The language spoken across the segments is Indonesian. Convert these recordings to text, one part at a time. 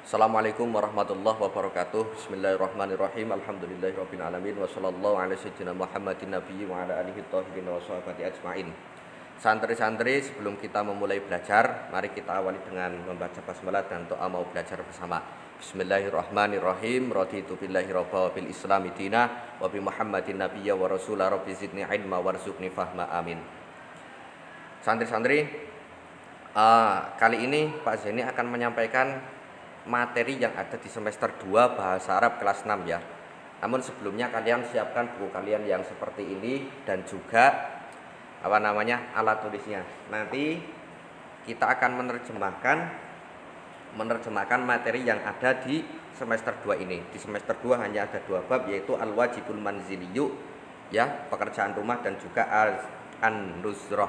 Assalamualaikum warahmatullahi wabarakatuh. Bismillahirrahmanirrahim. Alhamdulillahirabbil alamin wa sallallahu ala sayyidina Muhammadin nabiyyi wa ala alihi thahirin wa sahbihi ajmain. Santri-santri, sebelum kita memulai belajar, mari kita awali dengan membaca basmalah dan doa mau belajar bersama. Bismillahirrahmanirrahim. Raditu billahi rabba wa bil islami dina wa bi Muhammadin nabiyya wa rasula rabbi zidni ilma warzuqni fahma amin. Santri-santri, kali ini Pak Zaini akan menyampaikan materi yang ada di semester 2 bahasa Arab kelas 6 ya. Namun sebelumnya kalian siapkan buku kalian yang seperti ini dan juga alat tulisnya. Nanti kita akan menerjemahkan materi yang ada di semester 2 ini. Di semester 2 hanya ada 2 bab, yaitu al-wajibul manziliyu ya, pekerjaan rumah, dan juga an-nushah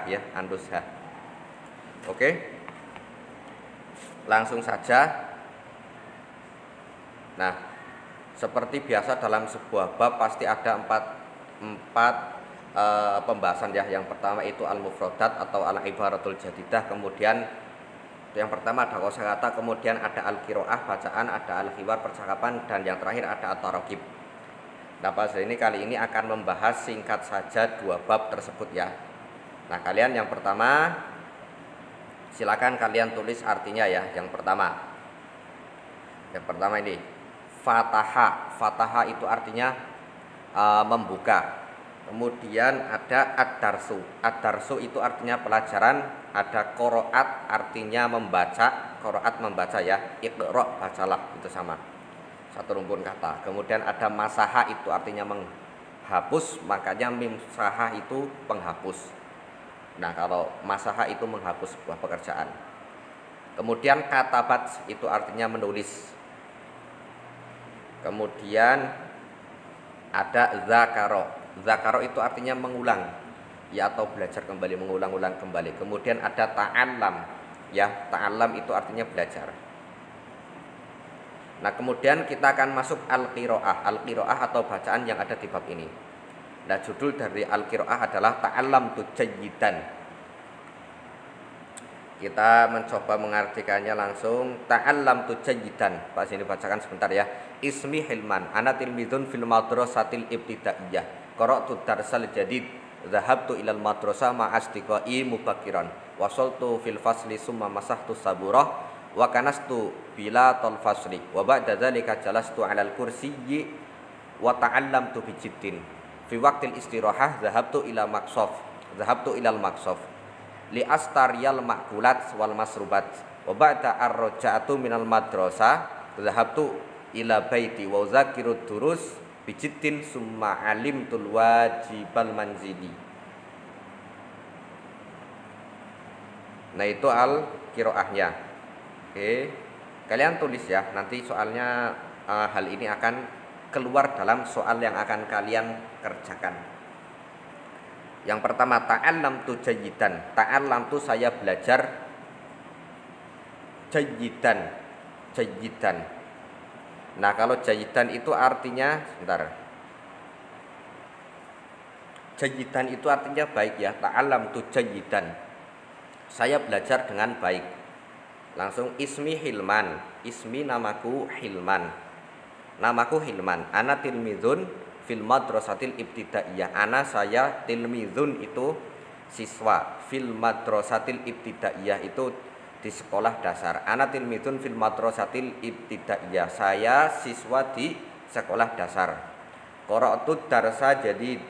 ya. Oke. Langsung saja. Nah, seperti biasa dalam sebuah bab pasti ada empat pembahasan ya. Yang pertama itu al-mufradat atau al-ibaratul jadidah. Kemudian yang pertama ada kosakata, kemudian ada al-qiraah bacaan, ada al-hiwar percakapan, dan yang terakhir ada at-taraqib. Nah, Pak Zaini kali ini akan membahas singkat saja 2 bab tersebut ya. Nah, kalian yang pertama silakan kalian tulis artinya ya. Yang pertama ini fataha. Fataha itu artinya membuka. Kemudian ada ad-darsu. Ad-darsu itu artinya pelajaran. Ada qiraat artinya membaca. Qiraat membaca ya. Iqra bacalah, itu sama, satu rumpun kata. Kemudian ada masaha, itu artinya menghapus, makanya mimsaha itu penghapus. Nah, kalau masaha itu menghapus sebuah pekerjaan. Kemudian katabat itu artinya menulis. Kemudian ada zakaro. Zakaro itu artinya mengulang ya, atau belajar kembali, mengulang-ulang kembali. Kemudian ada ta'allam ya. Ta'allam itu artinya belajar. Nah, kemudian kita akan masuk al-qiraah. Al-qiraah atau bacaan yang ada di bab ini. Nah, judul dari al-qiraah adalah ta'allamtu jayyidan. Kita mencoba mengartikannya langsung. Ta'allamtu jayyidan. Pak sini bacakan sebentar ya. Ismi Hilman, ana tilmidun fil madrasatil ibtidaiyah. Qara'tu darsal jadid. Dhahabtu ilal madrasah ma'asdiqai mubakiran. Wasaltu fil fasli summa masahtu saburah. Wa kanastu bila tal fasli. Wa ba'da dzalika jalastu 'alal kursiyyi wa ta'allamtu bijiddin. Fi waqtil istirahah dhahabtu ilal maqsaf li astariyal makulat wal masrubat. Wa ba'da ar-raja'atu minal madrasah dhahabtu ila baiti wa zakirud durus bijiddin summa alimtul wajibal manzili. Nah, itu al-qiraahnya. Oke, kalian tulis ya. Nanti soalnya hal ini akan keluar dalam soal yang akan kalian kerjakan. Yang pertama, ta'allamtu jayyidan. Ta'allamtu saya belajar. Jayyidan. Nah, kalau jayyidan itu artinya Jayyidan itu artinya baik ya. Ta'allamtu jayyidan. Saya belajar dengan baik. Langsung ismi Hilman. Ismi namaku Hilman. Ana tilmizun fil madrasatil ibtidaiyah. Ana saya, tilmizun itu siswa, fil madrasatil ibtidaiyah itu di sekolah dasar. Ana tilmizun fil madrasatil ibtidaiyah. Saya siswa di sekolah dasar. Qara'tu darsal jadid.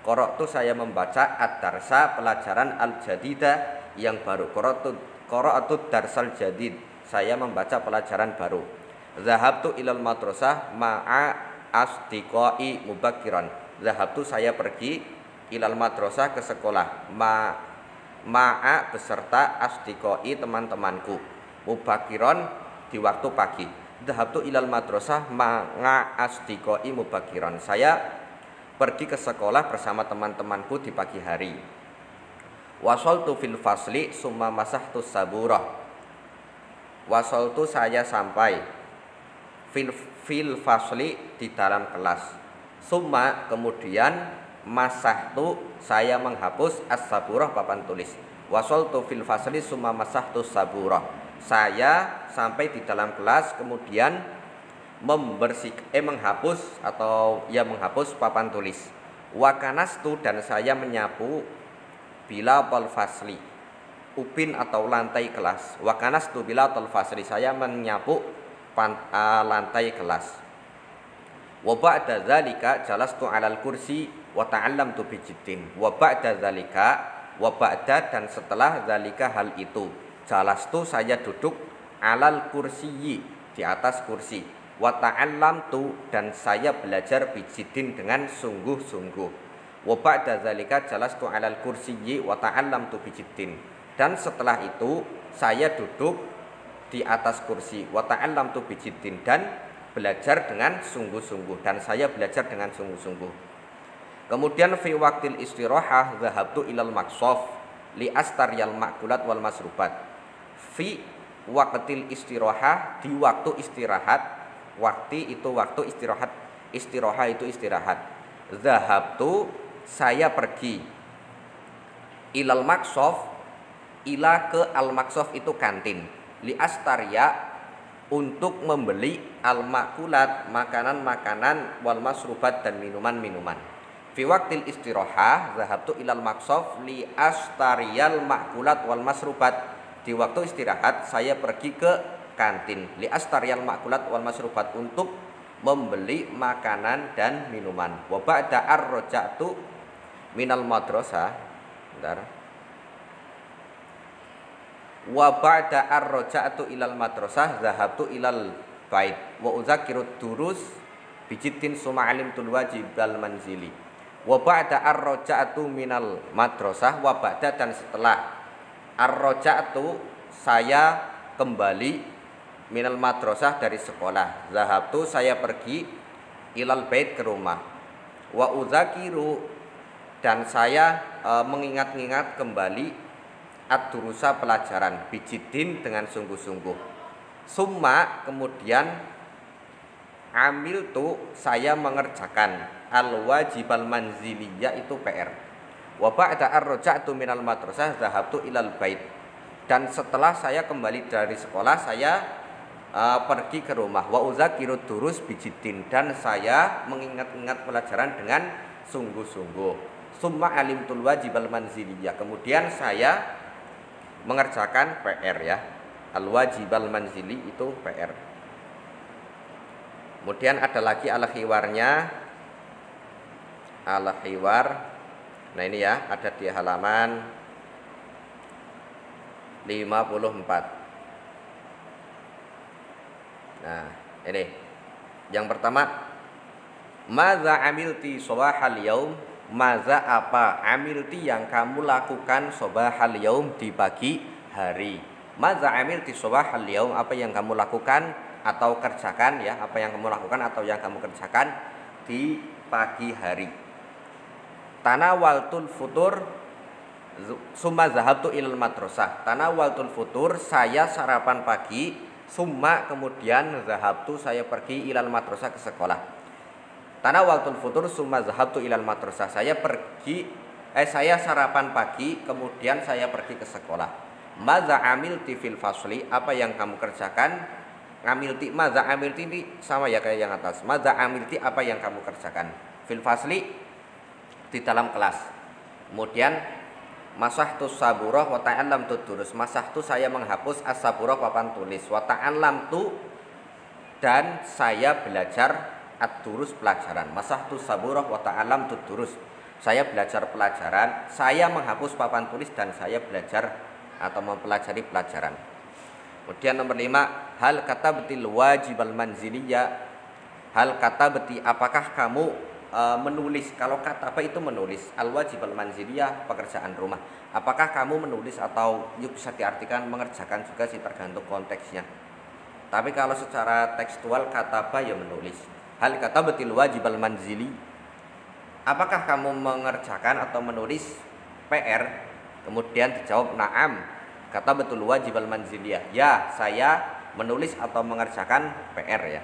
Qara'tu saya membaca ad-darsa pelajaran al-jadidah yang baru. Qara'tu darsal jadid. Saya membaca pelajaran baru. Zahabtu ilal madrasah ma'a asdiqai mubakiran. Zahabtu saya pergi ilal madrasah ke sekolah. Ma'a beserta asdiqai teman-temanku. Mubakiran di waktu pagi. Zahabtu ilal madrasah ma'a asdiqai mubakiran. Saya pergi ke sekolah bersama teman-temanku di pagi hari. Wasaltu fil fasli summa masahtu saburah. Wasaltu saya sampai fil fasli di dalam kelas. Summa kemudian masahtu saya menghapus as-saburah papan tulis. Wasoltu fil fasli summa masahtu saburah. Saya sampai di dalam kelas kemudian menghapus atau ya menghapus papan tulis. Wakanastu dan saya menyapu bila fasli upin atau lantai kelas. Wakanastu bila fasli saya menyapu lantai kelas. Wa ba'da dzalika jalastu 'alal kursi wa ta'allamtu bijiddin. Wa ba'da dzalika wa ba'da dan setelah dzalika hal itu jalastu saya duduk 'alal kursiyyi di atas kursi. Wa ta'allamtu dan saya belajar bijiddin dengan sungguh-sungguh. Wa ba'da dzalika jalastu 'alal kursiyyi wa ta'allamtu bijiddin. Dan setelah itu saya duduk di atas kursi wa ta'allamtu bijiddin dan belajar dengan sungguh-sungguh dan saya belajar dengan sungguh-sungguh. Kemudian fi waqtil istirahah zahabtu ilal maqsaf li astariyal ma'kulat wal masrubat. Fi waqtil istirahah di waktu istirahat. Waktu itu waktu istirahat. Istirahah itu istirahat. Zahabtu saya pergi ilal maqsaf, ila ke al maqsaf itu kantin. Li astaria untuk membeli al-makulat makanan-makanan wal masrubat dan minuman-minuman. Fi waqtil istirahah zahabtu ilal maqsaf li astariyal makulat wal masrubat. Di waktu istirahat saya pergi ke kantin li astariyal makulat wal masrubat untuk membeli makanan dan minuman. Wa ba'da ar-raja'tu minal madrasah. Bentar. Wa ba'da ar-raja'tu ilal madrasah zahabtu ilal bait wa uzakkirud durus bijiddin summa alimtul wajibal manzili. Wa ba'da ar-raja'tu minal madrasah wa ba'da dan setelah ar-raja'tu saya kembali minal madrasah dari sekolah. Zahabtu saya pergi ilal bait ke rumah. Wa uzakiru dan saya mengingat-ingat kembali ad-durusa pelajaran bijiddin dengan sungguh-sungguh. Summa kemudian amil tu saya mengerjakan al-wajibal manziliyah itu PR. Wa ba'da ar-raja'tu minal madrasah zahabtu ilal bait. Dan setelah saya kembali dari sekolah saya pergi ke rumah. Wa uzakiru durus bijiddin dan saya mengingat-ingat pelajaran dengan sungguh-sungguh. Summa alimtul wajibal manziliyah. Kemudian saya mengerjakan PR ya. Al-wajibal manzili itu PR. Kemudian ada lagi al-khiwarnya. Al-khiwar. Nah ini ya, ada di halaman 54. Nah, ini. Yang pertama, madza amilti shabahal yaum? Maza apa amilti yang kamu lakukan sobahal yaum di pagi hari. Maza amilti sobahal yaum apa yang kamu lakukan atau kerjakan ya, apa yang kamu lakukan atau yang kamu kerjakan di pagi hari. Tanawaltul futur summa zahabtu ilal madrasah. Tanawaltul futur saya sarapan pagi, summa kemudian zahabtu saya pergi ilal madrasah ke sekolah. Tanawaltul futur summa zahabtu ilal madrasah. Saya sarapan pagi kemudian saya pergi ke sekolah. Madza amilti fil fasli apa yang kamu kerjakan? Amilti madza amilti ini sama ya kayak yang atas. Madza amilti apa yang kamu kerjakan? Fil fasli di dalam kelas. Kemudian masahtu saburah wa ta'allamtu durus. Masahtu saya menghapus as-saburah papan tulis. Wa ta'allamtu dan saya belajar ad-durus pelajaran. Masahtu saburah wa ta'allamtu durus. Saya belajar pelajaran, saya menghapus papan tulis dan saya belajar atau mempelajari pelajaran. Kemudian nomor 5, hal katabtil wajibal manziliyah. Hal katabti apakah kamu menulis? Kalau kataba itu menulis, al wajibal manziliyah pekerjaan rumah. Apakah kamu menulis atau yuk bisa diartikan mengerjakan juga sih tergantung konteksnya. Tapi kalau secara tekstual kataba ya menulis. Hal katabatil wajibal manzili. Apakah kamu mengerjakan atau menulis PR? Kemudian dijawab na'am. Katabatul wajibal manziliyah. Ya, saya menulis atau mengerjakan PR ya.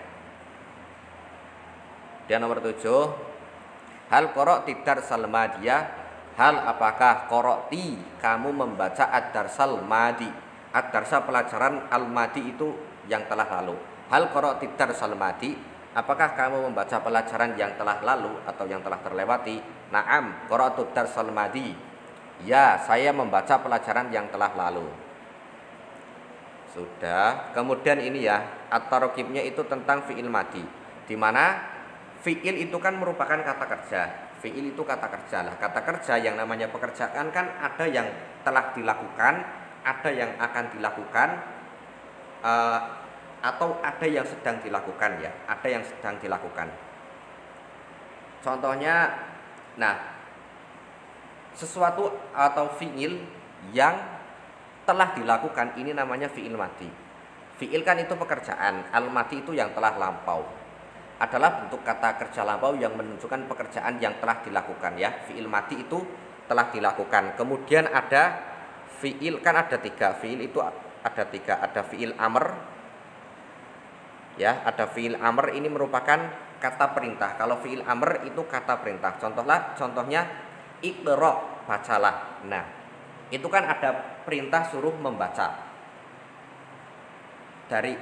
Dan nomor 7, Hal qara'ti darsal madiyah, hal apakah qara'ti kamu membaca ad-darsal madi. Ad-darsa pelajaran al-madi itu yang telah lalu. Hal qara'ti darsal madi, apakah kamu membaca pelajaran yang telah lalu atau yang telah terlewati? Na'am, qara'tu darsal madi. Ya, saya membaca pelajaran yang telah lalu. Sudah. Kemudian ini ya, at-tarkibnya itu tentang fi'il madi, di mana fi'il itu kan merupakan kata kerja. Fi'il itu kata kerja. Lah, kata kerja yang namanya pekerjaan kan ada yang telah dilakukan, ada yang akan dilakukan, atau ada yang sedang dilakukan ya. Ada yang sedang dilakukan. Contohnya, nah, sesuatu atau fi'il yang telah dilakukan ini namanya fi'il madi. Fi'il kan itu pekerjaan, al-madi itu yang telah lampau. Adalah bentuk kata kerja lampau yang menunjukkan pekerjaan yang telah dilakukan ya. Fi'il madi itu telah dilakukan. Kemudian ada fi'il, kan ada tiga. Fi'il itu ada tiga. Ada fi'il amr ya, ada fi'il amr, ini merupakan kata perintah. Kalau fi'il amr itu kata perintah. Contohnya iqra, bacalah. Nah, itu kan ada perintah suruh membaca. Dari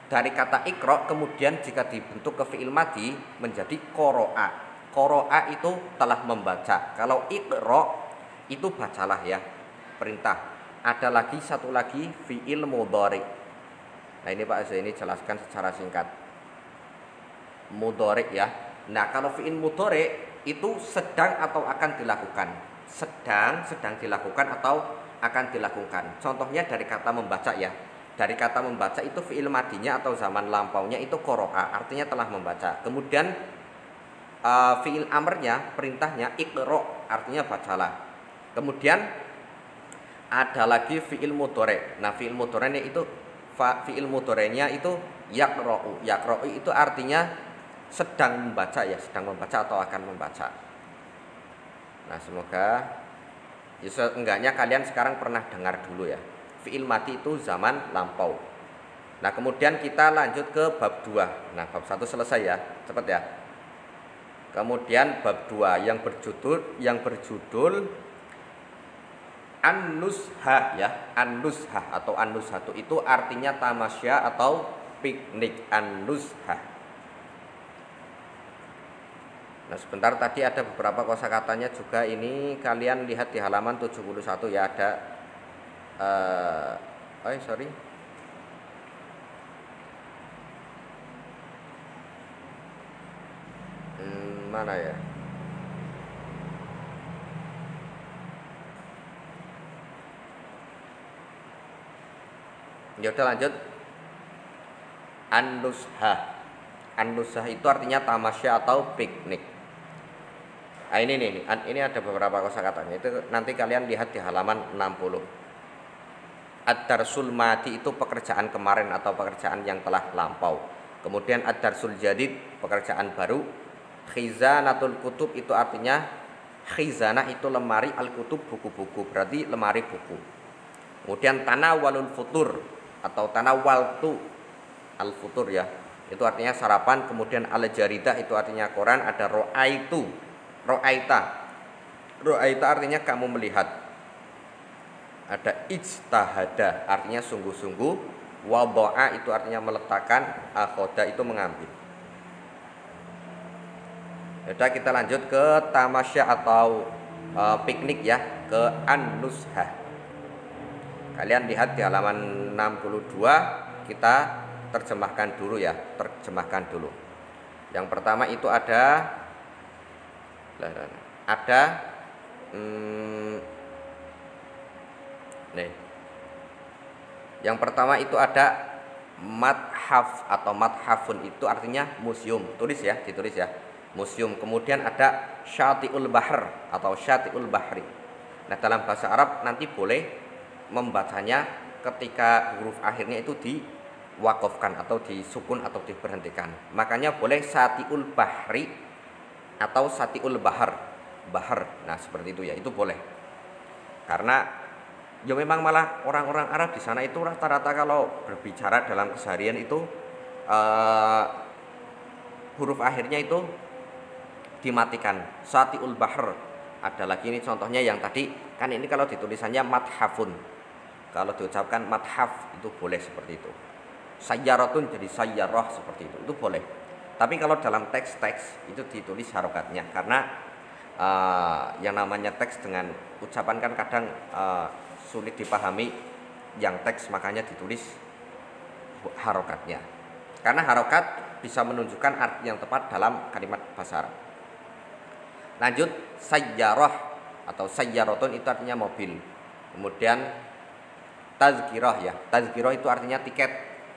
kata iqra kemudian jika dibentuk ke fi'il madi menjadi qara'a. Qara'a itu telah membaca. Kalau iqra itu bacalah ya, perintah. Ada lagi satu lagi fi'il mudhari. Nah, ini Pak Azza ini jelaskan secara singkat. Mudhari ya. Nah, kalau fi'il mudhari itu sedang atau akan dilakukan. Sedang dilakukan atau akan dilakukan. Contohnya dari kata membaca ya. Dari kata membaca itu fi'il madinya atau zaman lampaunya itu qara'a, artinya telah membaca. Kemudian fi'il amrnya, perintahnya iqra, artinya bacalah. Kemudian ada lagi fi'il mudhari. Nah, fi'il mudhari'nya itu yaqra'u. Yaqra'u itu artinya sedang membaca ya, sedang membaca atau akan membaca. Nah, semoga ya, enggaknya kalian sekarang pernah dengar dulu ya. Fi'il madi itu zaman lampau. Nah, kemudian kita lanjut ke bab 2. Nah, bab 1 selesai ya, cepat ya. Kemudian bab 2 yang berjudul an-nushah ya. An-nushah atau an-nushatu itu artinya tamasya atau piknik. An-nushah. Nah, sebentar, tadi ada beberapa kosakatanya juga, ini kalian lihat di halaman 71 ya, ada mana ya? Ya udah lanjut. An-nushah. An-nushah itu artinya tamasya atau piknik. Nah, ini ada beberapa kosakatanya. Itu nanti kalian lihat di halaman 60. Ad-darsul madi itu pekerjaan kemarin atau pekerjaan yang telah lampau. Kemudian ad-darsul jadid, pekerjaan baru. Khizanatul kutub itu artinya, khizanah itu lemari, al-kutub buku-buku, berarti lemari buku. Kemudian tanawalul futur atau tanawaltu al-futur ya, itu artinya sarapan. Kemudian al-jaridah itu artinya koran. Ada ro'aitu, ro'aita artinya kamu melihat. Ada ijtahada artinya sungguh-sungguh. Wada'a itu artinya meletakkan. Akhoda itu mengambil. Sudah, kita lanjut ke tamasya atau piknik ya, ke an-nushah. Kalian lihat di halaman 62, kita terjemahkan dulu ya, Yang pertama itu ada nih. Yang pertama itu ada mathaf atau mathafun, itu artinya museum. Ditulis ya, museum. Kemudian ada syati'ul bahr atau syati'ul bahri. Nah, dalam bahasa Arab nanti boleh membacanya ketika huruf akhirnya itu diwakafkan atau disukun atau diberhentikan. Makanya boleh syati'ul bahri atau syati'ul bahar. Nah, seperti itu ya, itu boleh. Karena ya memang malah orang-orang Arab di sana itu rata-rata kalau berbicara dalam keseharian itu huruf akhirnya itu dimatikan. Satiul bahr. Ada lagi ini contohnya yang tadi, kan ini kalau ditulisannya mathafun. Kalau diucapkan mathaf itu boleh seperti itu. Sayyaratun jadi sayyarah seperti itu boleh. Tapi kalau dalam teks-teks itu ditulis harokatnya, karena yang namanya teks dengan ucapan kan kadang sulit dipahami yang teks, makanya ditulis harokatnya. Karena harokat bisa menunjukkan arti yang tepat dalam kalimat bahasa Arab. Lanjut, sayyarah atau sayyaratun itu artinya mobil. Kemudian tazkirah ya, tazkirah itu artinya tiket,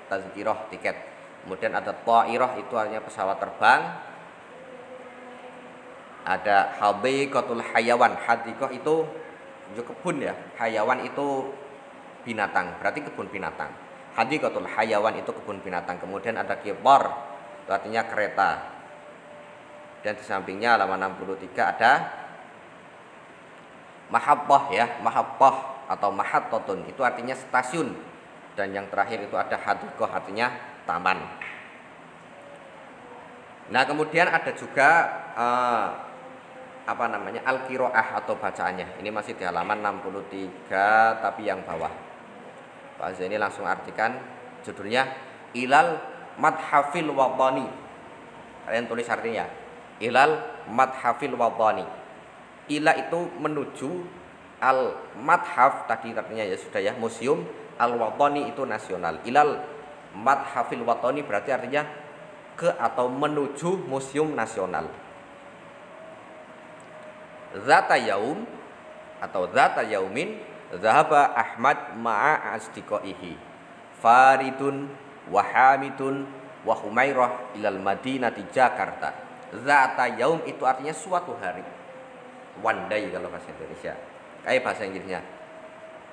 tazkirah tiket. Kemudian ada ta'irah itu artinya pesawat terbang. Ada hadiqatul hayawan, hadiqah itu kebun ya, hayawan itu binatang, berarti kebun binatang. Hadiqatul hayawan itu kebun binatang. Kemudian ada qitar, itu artinya kereta. Dan di sampingnya halaman 63 ada mahabbah ya, mahabbah atau mahattatun itu artinya stasiun. Dan yang terakhir itu ada hadiqah artinya taman. Nah, kemudian ada juga al-qiraah atau bacaannya. Ini masih di halaman 63 tapi yang bawah. Pak Zaini langsung artikan judulnya Ilal Madhafil Wadhani. Kalian tulis artinya. Ilal Madhafil Wadhani. Ila itu menuju, al madhaf tadi artinya ya sudah ya, museum, al wadhani itu nasional. Ilal Madhafil Wadhani berarti artinya ke atau menuju museum nasional. Zata yaum atau zata yaumin zahaba Ahmad ma'a asdiqaihi Faridun wa Hamidun wa Humairah ilal Madinati Jakarta. Zata yaum itu artinya suatu hari. One day kalau bahasa Indonesia. Kayak bahasa Inggrisnya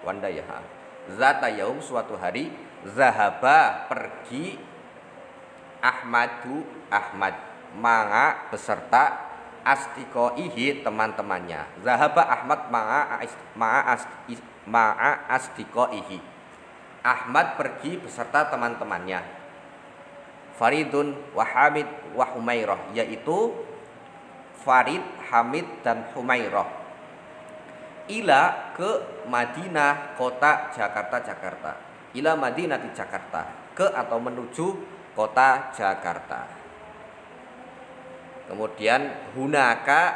one day ya. Zata yaum suatu hari, zahaba pergi, Ahmad ma'a beserta asdiqaihi teman-temannya. Zahaba Ahmad ma'a asdiqaihi. Ahmad pergi beserta teman-temannya. Faridun wa Hamid wa Humairah, yaitu Farid, Hamid dan Humairah. Ila ke Madinah, kota Jakarta. Ila Madinah di Jakarta, ke atau menuju kota Jakarta. Kemudian hunaka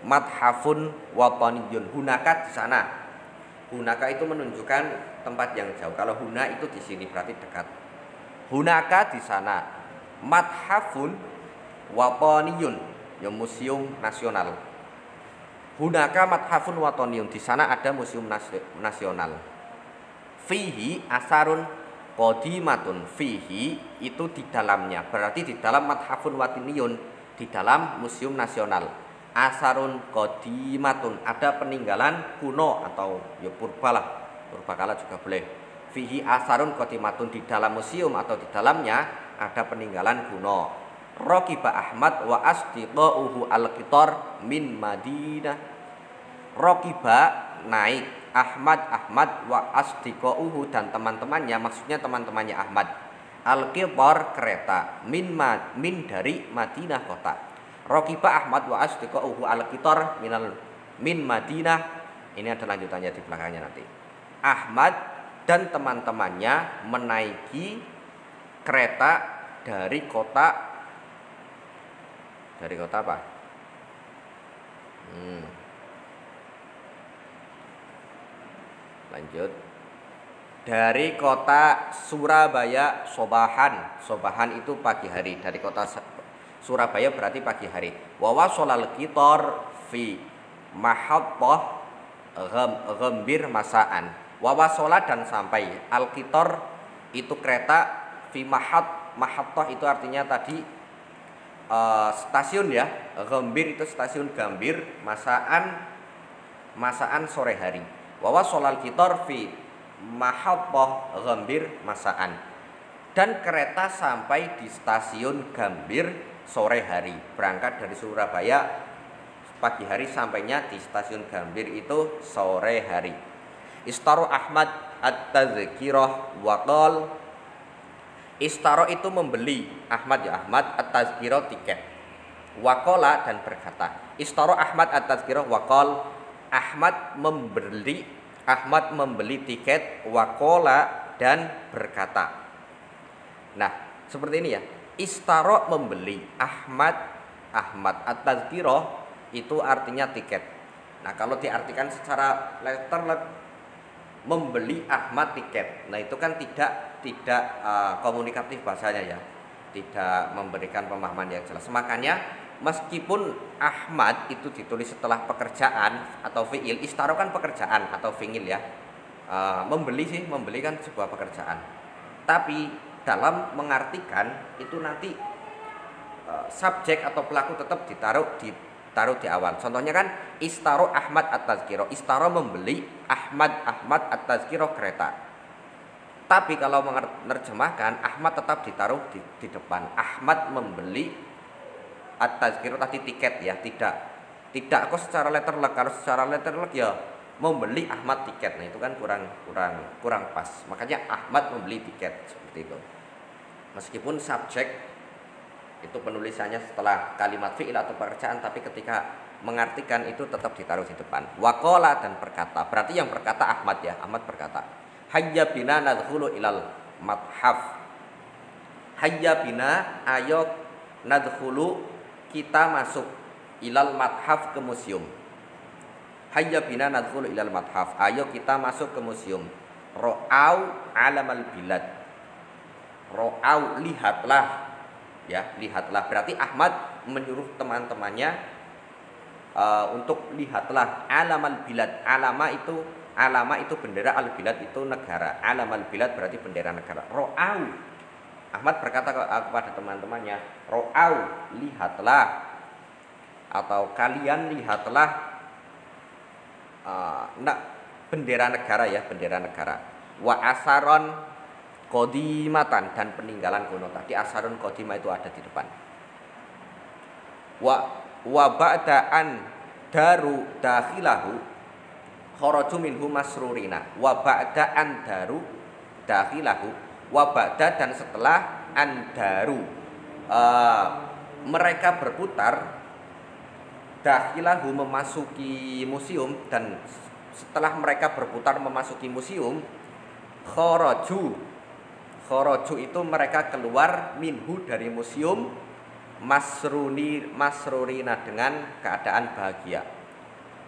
madhafun wataniyun. Hunaka di sana. Hunaka itu menunjukkan tempat yang jauh. Kalau huna itu di sini berarti dekat. Hunaka di sana. Madhafun wataniyun, ya museum nasional. Hunaka madhafun wataniyun, di sana ada museum nasional. Fihi asarun qadimatun. Fihi itu di dalamnya, berarti di dalam madhafun wataniyun, di dalam museum nasional. Asarun qadimatun, ada peninggalan kuno atau ya purbalah, purbakala juga boleh. Fihi asarun qadimatun, di dalam museum atau di dalamnya ada peninggalan kuno. Raqiba Ahmad wa asdiqauhu al-qitar min Madinah. Raqiba naik, Ahmad wa asdiqauhu dan teman-temannya, maksudnya teman-temannya Ahmad. Al-qitar kereta, min dari Madinah kota. Raqiba Ahmad wa asdiqauhu al-qitar min Madinah. Ini ada lanjutannya di belakangnya nanti. Ahmad dan teman-temannya menaiki kereta dari kota apa? Lanjut. Dari kota Surabaya sobahan. Sobahan itu pagi hari. Dari kota Surabaya berarti pagi hari. Wa wasolal qitar fi mahabbah gembir masaan. Wa wasola dan sampai. Al qitar itu kereta, fi mahabbah itu artinya tadi stasiun ya. Gembir itu stasiun Gambir, masaan sore hari. Wa wasolal qitar fi mahabbah gambir masaan, dan kereta sampai di stasiun Gambir sore hari. Berangkat dari Surabaya pagi hari, sampainya di stasiun Gambir itu sore hari. Istaro Ahmad at-tazkirah wa qal. Istaro itu membeli, Ahmad ya Ahmad, at-tazkirah tiket. Waqala dan berkata. Istara Ahmad at-tazkirah waqal. Ahmad membeli tiket, waqala dan berkata. Nah, seperti ini ya. Istara membeli, Ahmad at-tazkirah itu artinya tiket. Nah, kalau diartikan secara letterlet, membeli Ahmad tiket. Nah, itu kan tidak komunikatif bahasanya ya. Tidak memberikan pemahaman yang jelas. Makanya meskipun Ahmad itu ditulis setelah pekerjaan atau fiil, istara kan pekerjaan atau fiil ya. Membeli kan sebuah pekerjaan. Tapi dalam mengartikan itu nanti subjek atau pelaku tetap ditaruh di awal. Contohnya kan istaro Ahmad at-tazkirah. Istaro membeli Ahmad at-tazkirah kereta. Tapi kalau menerjemahkan Ahmad tetap ditaruh di depan. Ahmad membeli at-tazkirah tadi tiket ya, tidak kok secara letterlek. Kalau secara letterlek ya membeli Ahmad tiket. Nah, itu kan kurang pas. Makanya Ahmad membeli tiket seperti itu. Meskipun subjek itu penulisannya setelah kalimat fi'il atau pekerjaan, tapi ketika mengartikan itu tetap ditaruh di depan. Waqala dan berkata. Berarti yang berkata Ahmad ya. Ahmad berkata, hayya bina nadkhulu ilal mathaf. Hayya bina, ayo nadkhulu, kita masuk, ilal mathaf, ke museum. Hayya bina nadkhulu ilal mathaf, ayo kita masuk ke museum. Ro'au alamal bilad. Ro'au, lihatlah ya, lihatlah. Berarti Ahmad menyuruh teman-temannya untuk lihatlah alamal bilad. Alama itu bendera, al bilad itu negara. Alamal bilad berarti bendera negara. Ro'au, Ahmad berkata kepada teman-temannya, ro'au, lihatlah, atau kalian lihatlah bendera negara ya, bendera negara. Wa asaron qadimatan, dan peninggalan kuno. Tadi asarun qadimah itu ada di depan. Wa ba'da'an daru dakhilahu kharaju minhu masrurina. Wa ba'da'an daru dakhilahu, wa ba'da, dan setelah andaru, mereka berputar, dakhilahu, memasuki museum, dan setelah mereka berputar memasuki museum, kharaju itu mereka keluar, minhu, dari museum, masrurina, dengan keadaan bahagia.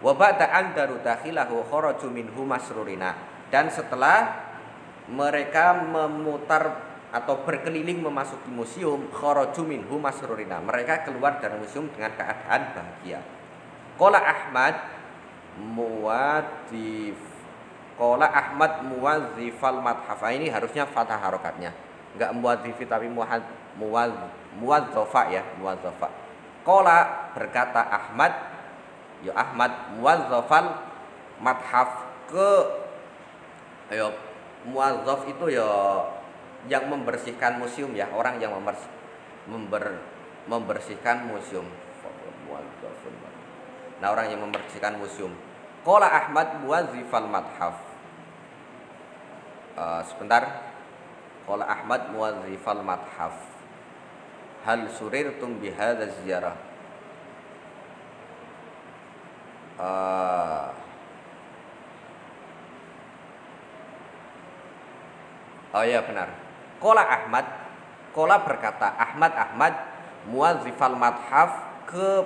Wa ba'da'an daru dakhilahu kharaju minhu masrurina, dan setelah mereka memutar atau berkeliling memasuki museum, kharaju minhu masrurina, mereka keluar dari museum dengan keadaan bahagia. Qala Ahmad muwadzifal mathaf. Ini harusnya fathah harokatnya, enggak muwadzifi tapi muwadzafa ya, muwadzafa. Qala, berkata Ahmad, ya Ahmad, muwadzafal mathaf, muwadzaf itu ya yang membersihkan museum ya, orang yang membersihkan museum. Nah, orang yang membersihkan museum. Qala Ahmad muwadzifal mathaf. Sebentar. Qala Ahmad muwadzifal mathaf. Hal surirtum bihadza ziyarah. Oh ya, benar. Qala Ahmad, qala berkata Ahmad muwadzifal mathaf, ke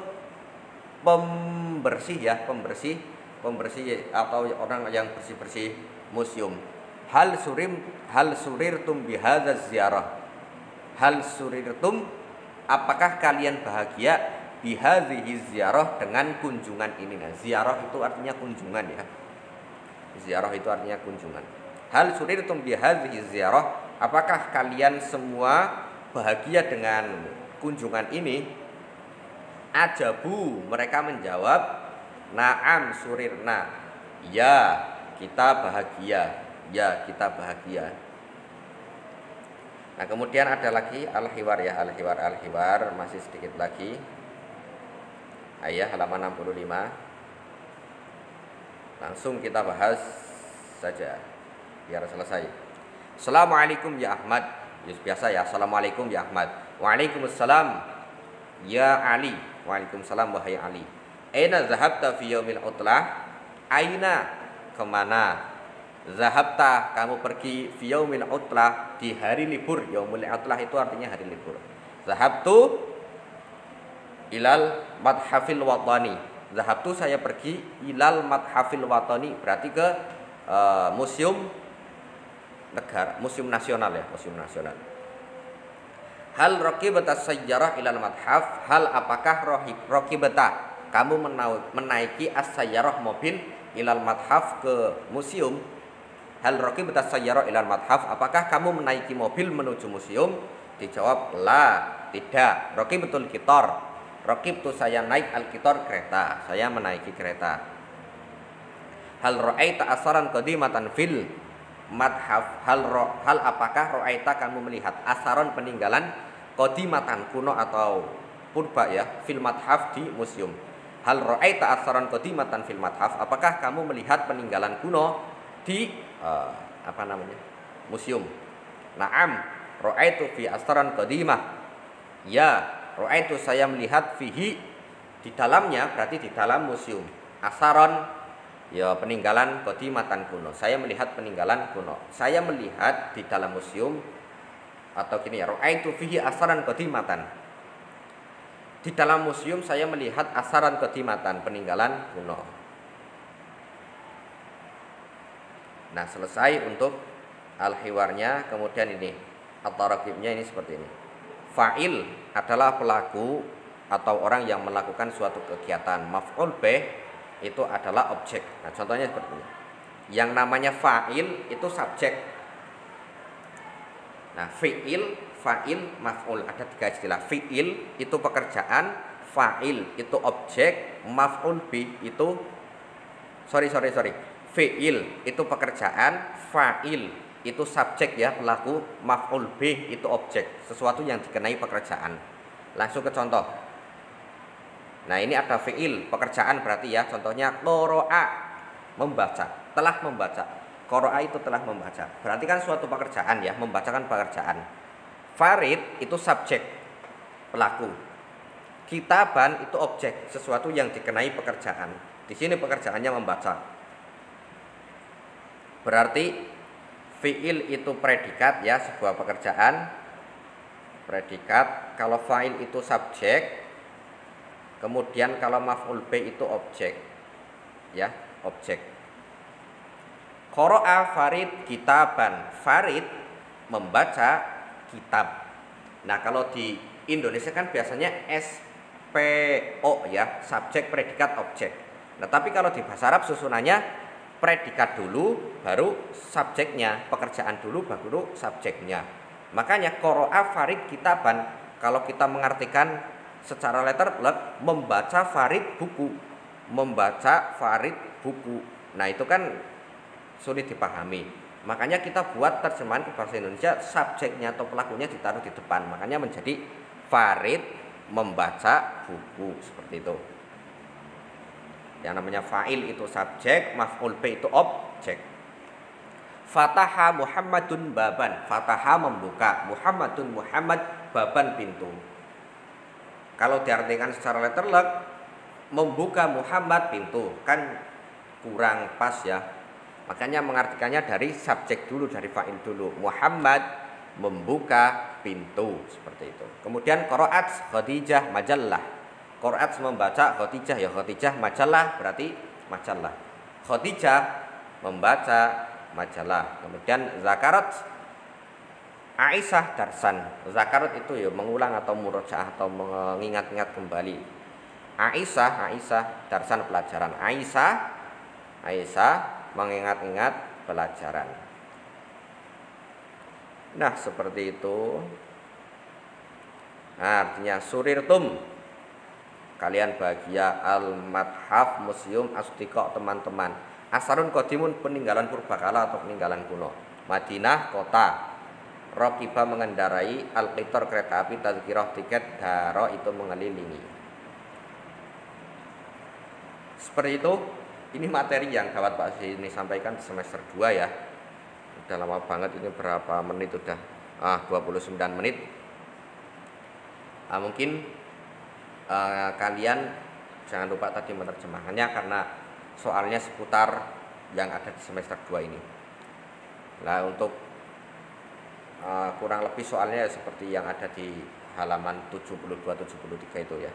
pembersih ya, pembersih atau orang yang bersih-bersih museum. Hal surirtum bihadza ziyarah. Hal surirtum, apakah kalian bahagia, bihadhihi ziyarah, dengan kunjungan ini. Nah, ziyarah itu artinya kunjungan ya. Ziyarah itu artinya kunjungan. Hal surirtum bihadhihi ziyarah, apakah kalian semua bahagia dengan kunjungan ini? Ajabu, mereka menjawab, na'am surirna, ya kita bahagia, ya kita bahagia. Nah, kemudian ada lagi al-hiwar ya, al-hiwar masih sedikit lagi. Ayat halaman 65. Langsung kita bahas saja biar selesai. Assalamualaikum ya Ahmad. Biasa ya, assalamualaikum ya Ahmad. Waalaikumsalam ya Ali. Waalaikumsalam wahai Ali. Aina zahabta fi yaumil utlah? Aina kemana? Zahabta kamu pergi fi yaumil utlah di hari libur. Yaumul utlah itu artinya hari libur. Zahabtu ilal madhafil watani. Zahabtu saya pergi ilal madhafil watani, berarti ke museum negara, museum nasional ya, museum nasional. Hal raqibata sayyarah ilal madhaf? Hal apakah raqibata kamu menaiki as-sayyarah mobil ilal madhaf ke museum? Hal raqibata sayyarah ilal madhaf? Apakah kamu menaiki mobil menuju museum? Dijawab la, tidak. Raqibatul qitar. Raqibtu saya naik al-qitar kereta, saya menaiki kereta. Hal ra'aita asaran qadimatan fil madhaf? Hal apakah ra'aita kamu melihat asaran peninggalan qadimatan kuno atau purba ya, fil madhaf di museum. Hal ra'aita asaran qadimatan fil madhaf? Apakah kamu melihat peninggalan kuno di museum? Na'am, ra'aitu fi asaran qadimah. Ya, ra'aitu saya melihat fihi di dalamnya, berarti di dalam museum. Asaron ya peninggalan qadimatan kuno. Saya melihat peninggalan kuno. Saya melihat di dalam museum, atau gini ya, ra'aitu fihi asaran qadimatan. Di dalam museum saya melihat asaran qadimatan, peninggalan kuno. Nah, selesai untuk al-hiwarnya. Kemudian ini at-taraqibnya ini seperti ini. Fa'il adalah pelaku atau orang yang melakukan suatu kegiatan. Maf'ul bih itu adalah objek. Nah, contohnya seperti ini. Yang namanya fa'il itu subjek. Nah, fi'il, fa'il, maf'ul, ada 3 istilah. Fi'il itu pekerjaan, fa'il itu objek, maf'ul bih itu fi'il itu pekerjaan, fa'il itu subjek ya, pelaku, maf'ul bih itu objek, sesuatu yang dikenai pekerjaan. Langsung ke contoh. Nah, ini ada fi'il, pekerjaan berarti ya, contohnya qara'a, membaca, telah membaca. Qara'a itu telah membaca. Berarti kan suatu pekerjaan ya, membacakan pekerjaan. Farid itu subjek, pelaku. Kitaban itu objek, sesuatu yang dikenai pekerjaan. Di sini pekerjaannya membaca. Berarti fi'il itu predikat ya, sebuah pekerjaan. Predikat. Kalau fa'il itu subjek. Kemudian kalau maf'ul bih itu objek. Ya, objek. Qara'a Farid kitaban. Farid membaca kitab. Nah, kalau di Indonesia kan biasanya SPO ya, subjek, predikat, objek. Nah, tapi kalau di bahasa Arab susunannya predikat dulu baru subjeknya, pekerjaan dulu baru subjeknya. Makanya qara'a Farid kitaban, kalau kita mengartikan secara letterlek, membaca Farid buku, membaca Farid buku. Nah, itu kan sulit dipahami. Makanya kita buat terjemahan ke bahasa Indonesia, subjeknya atau pelakunya ditaruh di depan. Makanya menjadi Farid membaca buku, seperti itu. Yang namanya fa'il itu subjek, maf'ul bih itu objek. Fataha Muhammadun baban. Fataha membuka, Muhammadun Muhammad baban pintu. Kalau diartikan secara letterlek, membuka Muhammad pintu, kan kurang pas ya. Makanya mengartikannya dari subjek dulu, dari fa'il dulu. Muhammad membuka pintu, seperti itu. Kemudian qara'at Khadijah majallah. Qara'at membaca, Khadijah ya Khadijah majalah, berarti majalah. Khadijah membaca majalah. Kemudian zakarat Aisyah darsan. Zakarat itu ya mengulang atau murojaah atau mengingat-ingat kembali. Aisyah darsan pelajaran. Aisyah mengingat-ingat pelajaran. Nah, seperti itu. Nah, artinya surirtum, kalian bahagia, al-madhaf museum, asdiqa teman-teman, asarun qadimun peninggalan purbakala atau peninggalan kuno. Madinah kota. Raqiba mengendarai, al-qitar kereta api, tazkirah tiket, daro itu mengelilingi. Seperti itu. Ini materi yang gawat Pak ini sampaikan semester 2 ya. Udah lama banget ini, berapa menit udah? 29 menit. Mungkin kalian jangan lupa tadi menerjemahkannya karena soalnya seputar yang ada di semester 2 ini. Nah, untuk kurang lebih soalnya seperti yang ada di halaman 72-73 itu ya.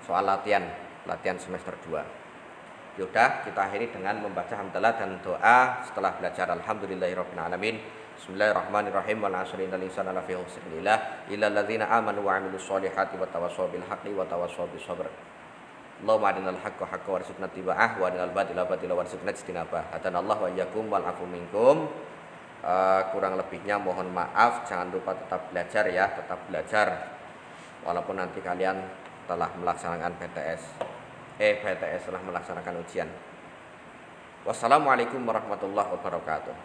Soal latihan semester 2. Yaudah, kita akhiri dengan membaca hamdalah dan doa setelah belajar alhamdulillahirabbil alamin. Bismillahirrahmanirrahim. Wal 'asri innal insana lafi khusr illa alladzina amanu wa 'amilus solihati wa tawassaw bil haqqi wa tawassaw bis sabr. Allahumma arinal haqqa haqqan warzuqna ittiba'ah wa arinal batila batila warzuqna ijtinabah. Hadanallahu wa iyyakum wal 'afu minkum. Kurang lebihnya mohon maaf. Jangan lupa tetap belajar ya, tetap belajar walaupun nanti kalian telah melaksanakan BTS telah melaksanakan ujian. Wassalamualaikum warahmatullahi wabarakatuh.